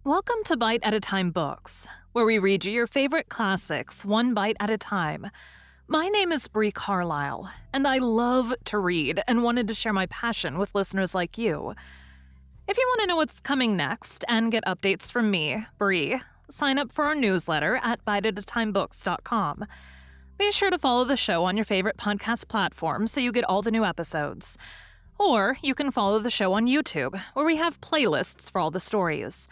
Welcome to Bite at a Time Books, where we read you your favorite classics one bite at a time. My name is Bree Carlile, and I love to read and wanted to share my passion with listeners like you. If you want to know what's coming next and get updates from me, Bree, sign up for our newsletter at biteatatimebooks.com. Be sure to follow the show on your favorite podcast platform so you get all the new episodes. Or you can follow the show on YouTube, where we have playlists for all the stories.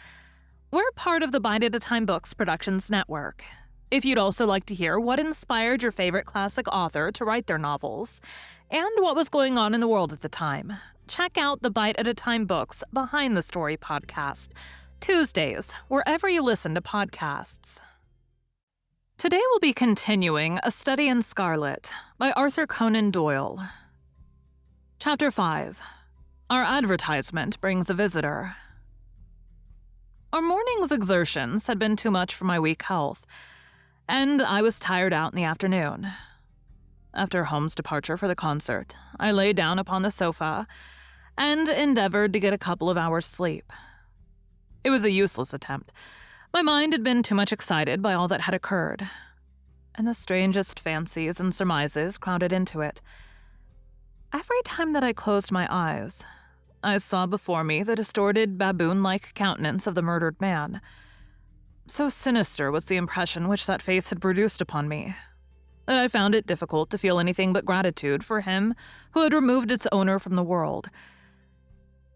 We're part of the Bite at a Time Books Productions Network. If you'd also like to hear what inspired your favorite classic author to write their novels, and what was going on in the world at the time, check out the Bite at a Time Books Behind the Story podcast, Tuesdays, wherever you listen to podcasts. Today we'll be continuing A Study in Scarlet by Arthur Conan Doyle. Chapter 5. Our advertisement brings a visitor. Our morning's exertions had been too much for my weak health, and I was tired out in the afternoon. After Holmes' departure for the concert, I lay down upon the sofa and endeavored to get a couple of hours' sleep. It was a useless attempt. My mind had been too much excited by all that had occurred, and the strangest fancies and surmises crowded into it. Every time that I closed my eyes, I saw before me the distorted, baboon-like countenance of the murdered man. So sinister was the impression which that face had produced upon me, that I found it difficult to feel anything but gratitude for him who had removed its owner from the world.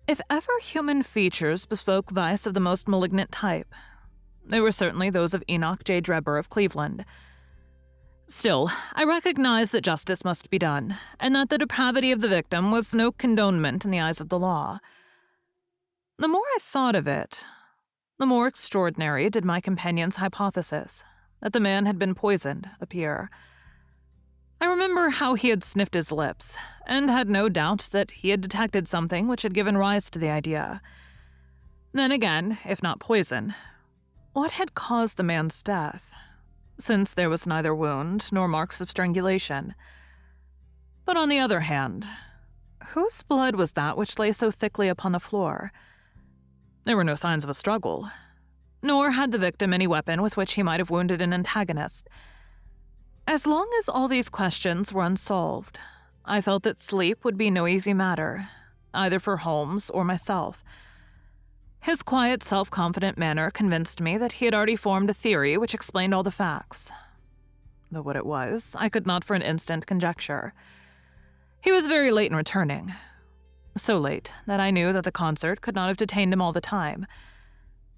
If ever human features bespoke vice of the most malignant type, they were certainly those of Enoch J. Drebber of Cleveland. Still, I recognized that justice must be done, and that the depravity of the victim was no condonement in the eyes of the law. The more I thought of it, the more extraordinary did my companion's hypothesis that the man had been poisoned appear. I remember how he had sniffed his lips, and had no doubt that he had detected something which had given rise to the idea. Then again, if not poison, what had caused the man's death, since there was neither wound nor marks of strangulation? But on the other hand, whose blood was that which lay so thickly upon the floor? There were no signs of a struggle, nor had the victim any weapon with which he might have wounded an antagonist. As long as all these questions were unsolved, I felt that sleep would be no easy matter, either for Holmes or myself. His quiet, self-confident manner convinced me that he had already formed a theory which explained all the facts. Though what it was, I could not for an instant conjecture. He was very late in returning. So late that I knew that the concert could not have detained him all the time.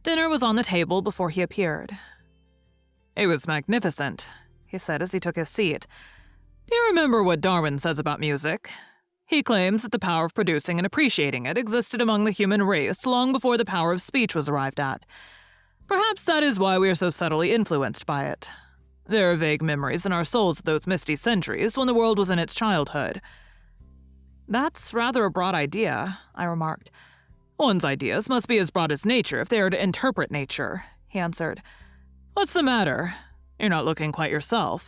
Dinner was on the table before he appeared. "It was magnificent," he said as he took his seat. "Do you remember what Darwin says about music? He claims that the power of producing and appreciating it existed among the human race long before the power of speech was arrived at. Perhaps that is why we are so subtly influenced by it. There are vague memories in our souls of those misty centuries when the world was in its childhood." "That's rather a broad idea," I remarked. "One's ideas must be as broad as nature if they are to interpret nature," he answered. "What's the matter? You're not looking quite yourself.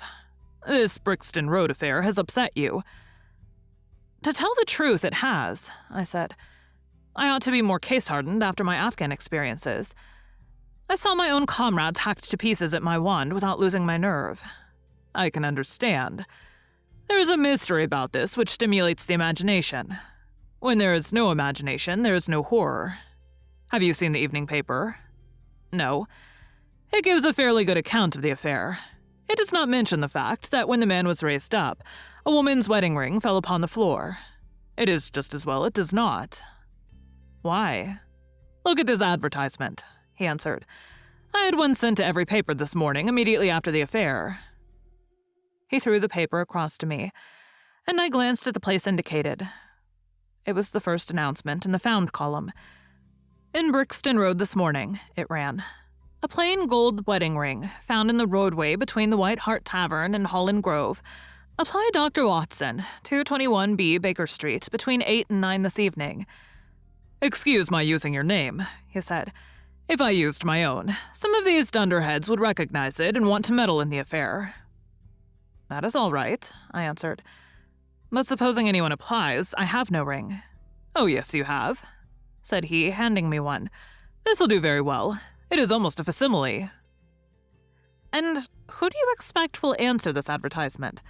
This Brixton Road affair has upset you." "To tell the truth, it has," I said. "I ought to be more case-hardened after my Afghan experiences. I saw my own comrades hacked to pieces at my wand without losing my nerve. I can understand. There is a mystery about this which stimulates the imagination. When there is no imagination, there is no horror. Have you seen the evening paper?" "No." "It gives a fairly good account of the affair. It does not mention the fact that when the man was raised up, a woman's wedding ring fell upon the floor. It is just as well it does not." "Why?" "Look at this advertisement," he answered. "I had one sent to every paper this morning immediately after the affair." He threw the paper across to me, and I glanced at the place indicated. It was the first announcement in the Found column. "In Brixton Road this morning," it ran. "A plain gold wedding ring found in the roadway between the White Hart Tavern and Holland Grove. Apply Dr. Watson, 221B Baker Street, between 8 and 9 this evening." "Excuse my using your name," he said. "If I used my own, some of these dunderheads would recognize it and want to meddle in the affair." "That is all right," I answered. "But supposing anyone applies, I have no ring." "Oh yes, you have," said he, handing me one. "This'll do very well. It is almost a facsimile. And who do you expect will answer this advertisement?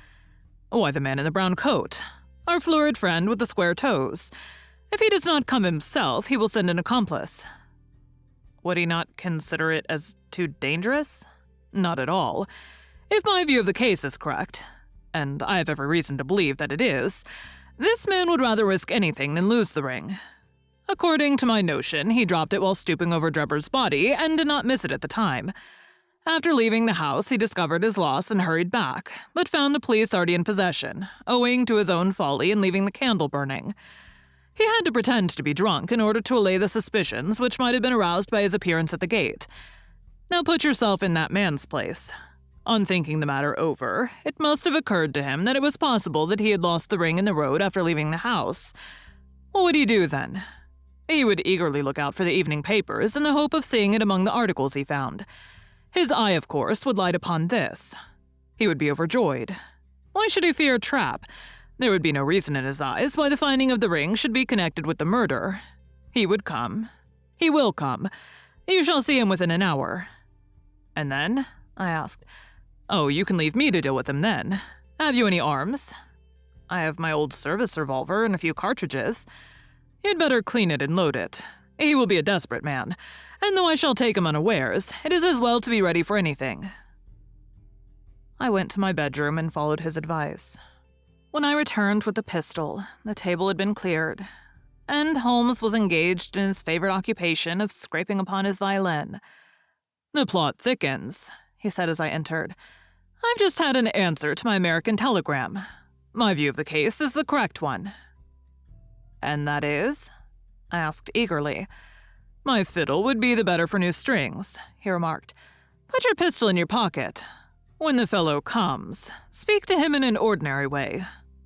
Why, the man in the brown coat, our florid friend with the square toes. If he does not come himself, he will send an accomplice. Would he not consider it as too dangerous? Not at all. If my view of the case is correct, and I have every reason to believe that it is, this man would rather risk anything than lose the ring. According to my notion, he dropped it while stooping over Drebber's body and did not miss it at the time. After leaving the house, he discovered his loss and hurried back, but found the police already in possession, owing to his own folly in leaving the candle burning. He had to pretend to be drunk in order to allay the suspicions which might have been aroused by his appearance at the gate. Now put yourself in that man's place. On thinking the matter over, it must have occurred to him that it was possible that he had lost the ring in the road after leaving the house. What would he do then? He would eagerly look out for the evening papers in the hope of seeing it among the articles he found. His eye, of course, would light upon this. He would be overjoyed. Why should he fear a trap? There would be no reason in his eyes why the finding of the ring should be connected with the murder. He would come. He will come. You shall see him within an hour. And then? I asked. Oh, you can leave me to deal with him then. Have you any arms? I have my old service revolver and a few cartridges. You'd better clean it and load it. He will be a desperate man, and though I shall take him unawares, it is as well to be ready for anything. I went to my bedroom and followed his advice. When I returned with the pistol, the table had been cleared, and Holmes was engaged in his favorite occupation of scraping upon his violin. The plot thickens, he said as I entered. I've just had an answer to my American telegram. My view of the case is the correct one. And that is? I asked eagerly. My fiddle would be the better for new strings, he remarked. Put your pistol in your pocket. When the fellow comes, speak to him in an ordinary way.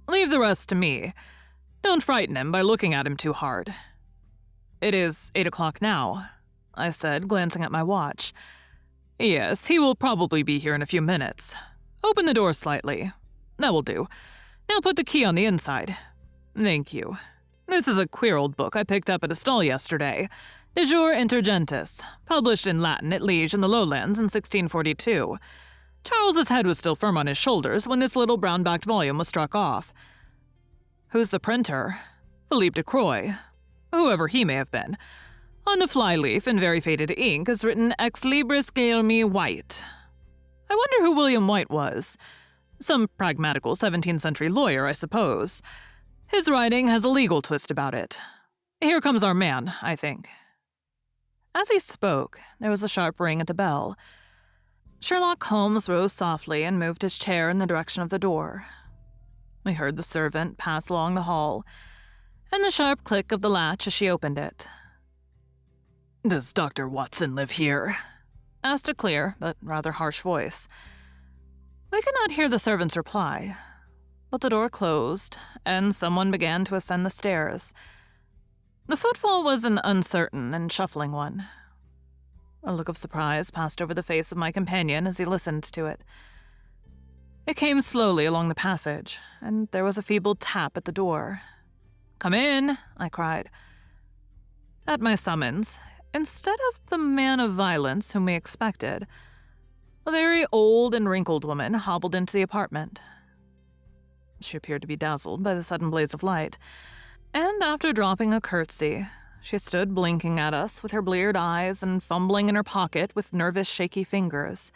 Leave the rest to me. Don't frighten him by looking at him too hard. It is 8 o'clock now, I said, glancing at my watch. Yes, he will probably be here in a few minutes. Open the door slightly. That will do. Now put the key on the inside. Thank you. This is a queer old book I picked up at a stall yesterday. De Jure Intergentis, published in Latin at Liege in the Lowlands in 1642. Charles's head was still firm on his shoulders when this little brown-backed volume was struck off. Who's the printer? Philippe de Croix. Whoever he may have been. On the flyleaf, in very faded ink, is written Ex Libris Gaelmi White. I wonder who William White was. Some pragmatical 17th century lawyer, I suppose. His writing has a legal twist about it. Here comes our man, I think. As he spoke, there was a sharp ring at the bell. Sherlock Holmes rose softly and moved his chair in the direction of the door. We heard the servant pass along the hall, and the sharp click of the latch as she opened it. "Does Dr. Watson live here?" asked a clear but rather harsh voice. We could not hear the servant's reply, but the door closed, and someone began to ascend the stairs. The footfall was an uncertain and shuffling one. A look of surprise passed over the face of my companion as he listened to it. It came slowly along the passage, and there was a feeble tap at the door. "Come in," I cried. At my summons, instead of the man of violence whom we expected, a very old and wrinkled woman hobbled into the apartment. She appeared to be dazzled by the sudden blaze of light, and after dropping a curtsy, she stood blinking at us with her bleared eyes and fumbling in her pocket with nervous, shaky fingers.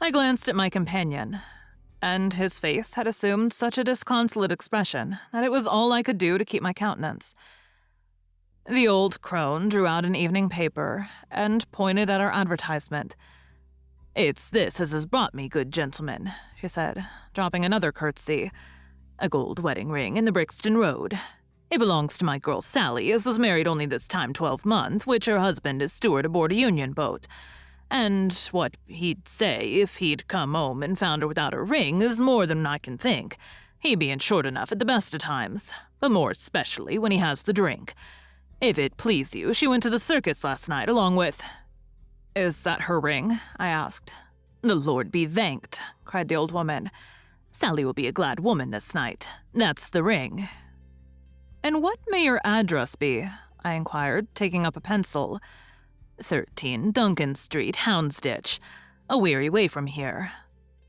I glanced at my companion, and his face had assumed such a disconsolate expression that it was all I could do to keep my countenance. The old crone drew out an evening paper and pointed at our advertisement. "It's this as has brought me, good gentleman," she said, dropping another curtsy. "A gold wedding ring in the Brixton Road. It belongs to my girl Sally, as was married only this time 12-month, which her husband is steward aboard a Union boat. And what he'd say if he'd come home and found her without a ring is more than I can think, he being short enough at the best of times, but more especially when he has the drink. If it please you, she went to the circus last night along with—" "Is that her ring?" I asked. "The Lord be thanked," cried the old woman. "Sally will be a glad woman this night. That's the ring." "And what may your address be?" I inquired, taking up a pencil. 13 Duncan Street, Houndsditch, a weary way from here.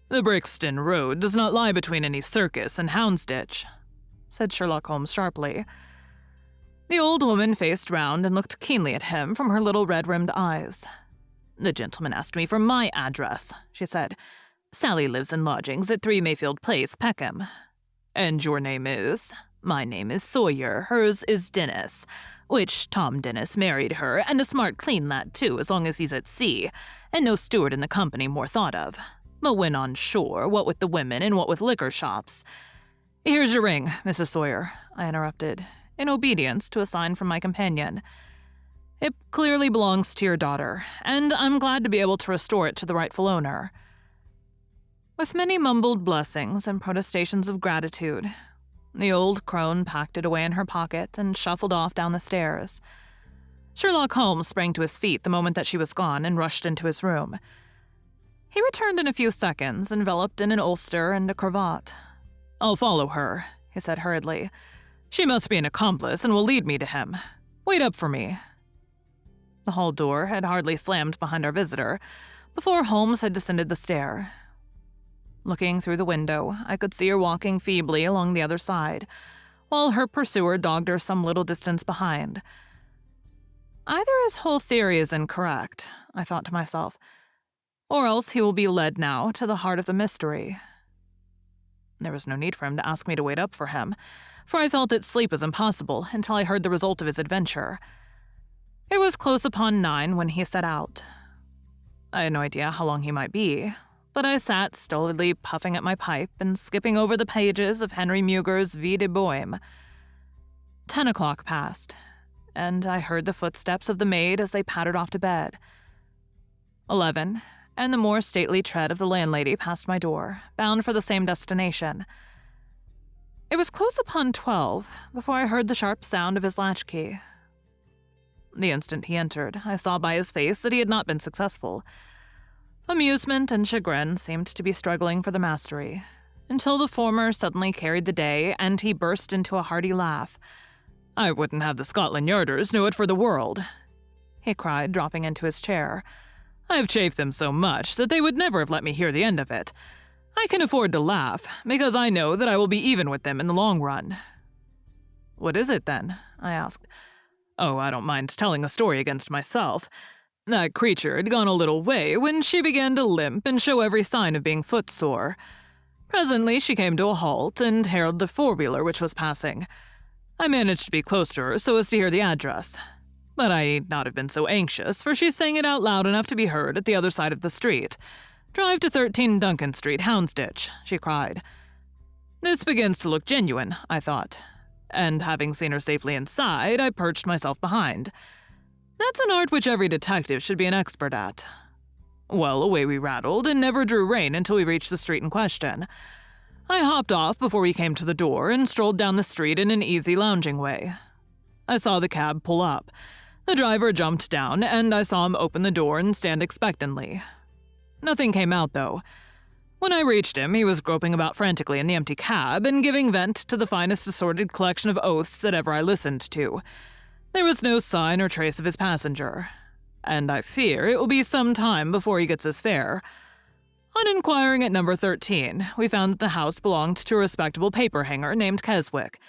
The Brixton Road does not lie between any circus and Houndsditch," said Sherlock Holmes sharply. The old woman faced round and looked keenly at him from her little red-rimmed eyes. "The gentleman asked me for my address," she said. "Sally lives in lodgings at 3 Mayfield Place, Peckham. And your name is?" "My name is Sawyer, hers is Dennis, which Tom Dennis married her, and a smart clean lad too, as long as he's at sea, and no steward in the company more thought of. But when on shore, what with the women and what with liquor shops—" "Here's your ring, Mrs. Sawyer," I interrupted, in obedience to a sign from my companion. "It clearly belongs to your daughter, and I'm glad to be able to restore it to the rightful owner." With many mumbled blessings and protestations of gratitude, the old crone packed it away in her pocket and shuffled off down the stairs. Sherlock Holmes sprang to his feet the moment that she was gone and rushed into his room. He returned in a few seconds, enveloped in an ulster and a cravat. "I'll follow her," he said hurriedly. "She must be an accomplice and will lead me to him. Wait up for me." The hall door had hardly slammed behind our visitor before Holmes had descended the stair. Looking through the window, I could see her walking feebly along the other side, while her pursuer dogged her some little distance behind. Either his whole theory is incorrect, I thought to myself, or else he will be led now to the heart of the mystery. There was no need for him to ask me to wait up for him, for I felt that sleep was impossible until I heard the result of his adventure. It was close upon 9 when he set out. I had no idea how long he might be, but I sat stolidly puffing at my pipe and skipping over the pages of Henry Muger's Vie de Bohème. 10 o'clock passed, and I heard the footsteps of the maid as they pattered off to bed. 11, and the more stately tread of the landlady passed my door, bound for the same destination. It was close upon 12 before I heard the sharp sound of his latchkey. The instant he entered, I saw by his face that he had not been successful. Amusement and chagrin seemed to be struggling for the mastery, until the former suddenly carried the day and he burst into a hearty laugh. "I wouldn't have the Scotland Yarders know it for the world," he cried, dropping into his chair. "I've chafed them so much that they would never have let me hear the end of it. I can afford to laugh, because I know that I will be even with them in the long run." "What is it, then?" I asked. "Oh, I don't mind telling a story against myself. That creature had gone a little way when she began to limp and show every sign of being footsore. Presently she came to a halt and hailed the four-wheeler which was passing. I managed to be close to her so as to hear the address. But I need not have been so anxious, for she sang it out loud enough to be heard at the other side of the street. 'Drive to 13 Duncan Street, Houndsditch,' she cried. This begins to look genuine, I thought, and having seen her safely inside, I perched myself behind. That's an art which every detective should be an expert at. Well, away we rattled and never drew rein until we reached the street in question. I hopped off before we came to the door and strolled down the street in an easy lounging way. I saw the cab pull up. The driver jumped down, and I saw him open the door and stand expectantly. Nothing came out, though. When I reached him, he was groping about frantically in the empty cab and giving vent to the finest assorted collection of oaths that ever I listened to. There was no sign or trace of his passenger, and I fear it will be some time before he gets his fare. On inquiring at number 13, we found that the house belonged to a respectable paper-hanger named Keswick,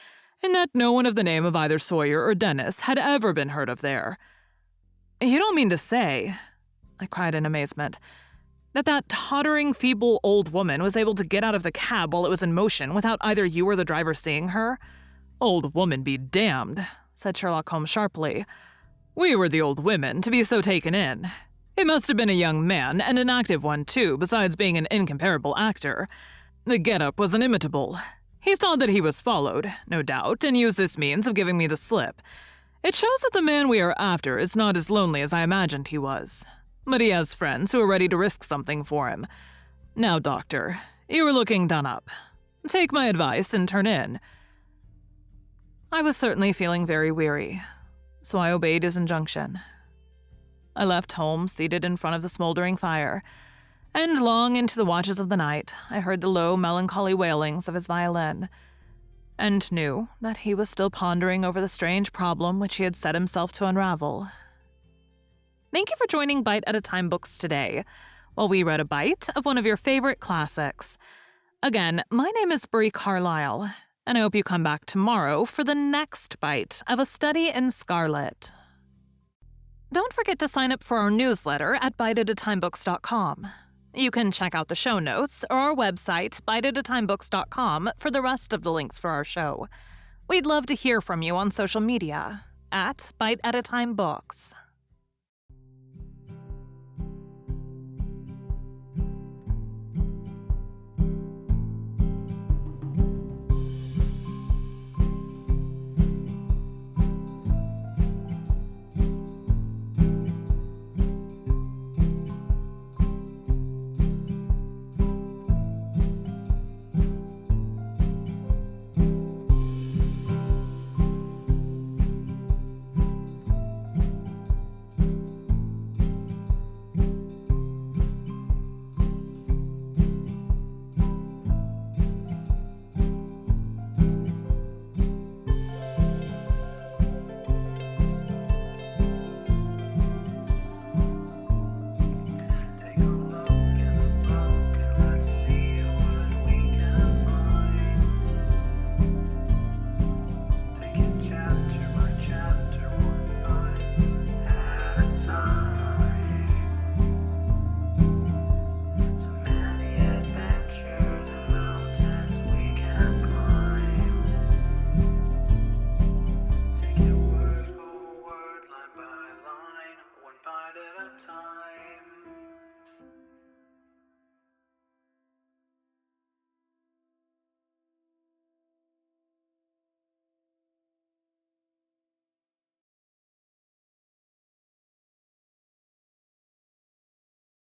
and that no one of the name of either Sawyer or Dennis had ever been heard of there. "You don't mean to say," I cried in amazement, that tottering, feeble old woman was able to get out of the cab while it was in motion without either you or the driver seeing her?" "Old woman be damned," said Sherlock Holmes sharply. "We were the old women to be so taken in. It must have been a young man, and an active one too, besides being an incomparable actor. The get-up was inimitable. He saw that he was followed, no doubt, and used this means of giving me the slip. It shows that the man we are after is not as lonely as I imagined he was. But he has friends who are ready to risk something for him. Now, Doctor, you are looking done up. Take my advice and turn in." I was certainly feeling very weary, so I obeyed his injunction. I left Holmes seated in front of the smoldering fire, and long into the watches of the night I heard the low, melancholy wailings of his violin, and knew that he was still pondering over the strange problem which he had set himself to unravel. Thank you for joining Bite at a Time Books today, while we read a bite of one of your favorite classics. Again, my name is Bree Carlile, and I hope you come back tomorrow for the next bite of A Study in Scarlet. Don't forget to sign up for our newsletter at biteatatimebooks.com. You can check out the show notes or our website, biteatatimebooks.com, for the rest of the links for our show. We'd love to hear from you on social media at Bite at a Time Books.